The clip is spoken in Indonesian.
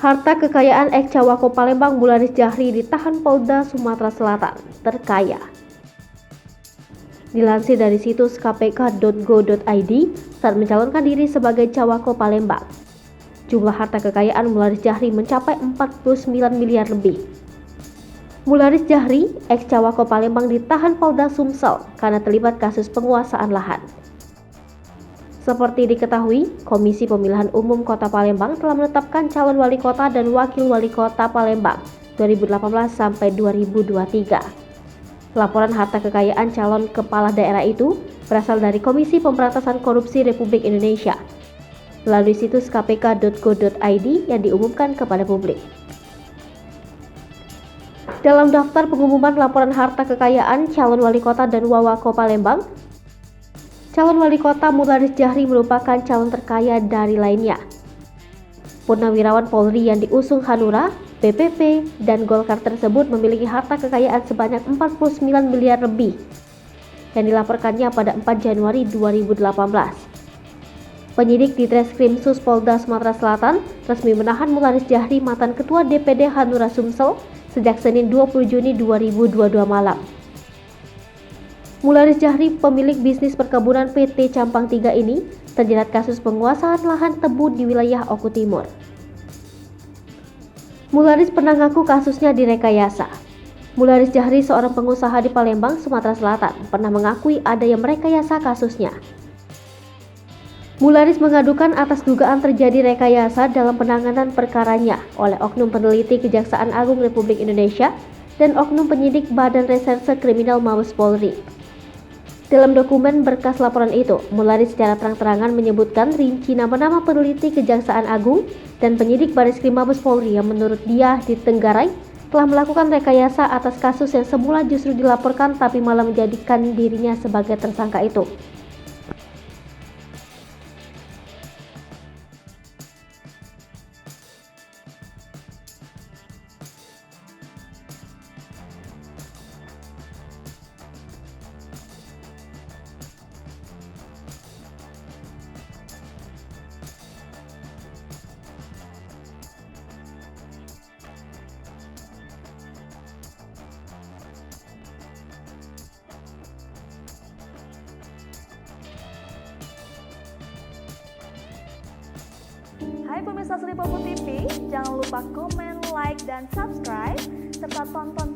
Harta kekayaan eks Cawako Palembang Mularis Jahri ditahan Polda Sumatera Selatan, terkaya. Dilansir dari situs kpk.go.id saat mencalonkan diri sebagai Cawako Palembang, jumlah harta kekayaan Mularis Jahri mencapai 49 miliar lebih. Mularis Jahri, eks Cawako Palembang ditahan Polda Sumsel karena terlibat kasus penguasaan lahan. Seperti diketahui, Komisi Pemilihan Umum Kota Palembang telah menetapkan calon wali kota dan wakil wali kota Palembang 2018 sampai 2023. Laporan harta kekayaan calon kepala daerah itu berasal dari Komisi Pemberantasan Korupsi Republik Indonesia melalui situs kpk.go.id yang diumumkan kepada publik. Dalam daftar pengumuman laporan harta kekayaan calon wali kota dan wawako Palembang, calon wali kota Mularis Jahri merupakan calon terkaya dari lainnya. Purnawirawan Polri yang diusung Hanura, PPP, dan Golkar tersebut memiliki harta kekayaan sebanyak 49 miliar lebih yang dilaporkannya pada 4 Januari 2018. Penyidik di Treskrimsus Polda Sumatera Selatan resmi menahan Mularis Jahri, mantan Ketua DPD Hanura Sumsel, sejak Senin 20 Juni 2022 malam. Mularis Jahri, pemilik bisnis perkebunan PT Campang 3 ini, terjerat kasus penguasaan lahan tebu di wilayah Oku Timur. Mularis pernah ngaku kasusnya direkayasa. Mularis Jahri, seorang pengusaha di Palembang, Sumatera Selatan, pernah mengakui ada yang merekayasa kasusnya. Mularis mengadukan atas dugaan terjadi rekayasa dalam penanganan perkaranya oleh oknum peneliti Kejaksaan Agung Republik Indonesia dan oknum penyidik Badan Reserse Kriminal Mabes Polri. Dalam dokumen berkas laporan itu, Mularis secara terang-terangan menyebutkan rinci nama-nama peneliti Kejaksaan Agung dan penyidik Bareskrim Mabes Polri yang menurut dia ditenggarai telah melakukan rekayasa atas kasus yang semula justru dilaporkan tapi malah menjadikan dirinya sebagai tersangka itu. Hai pemirsa Sri Popo TV, jangan lupa komen, like, dan subscribe, serta tonton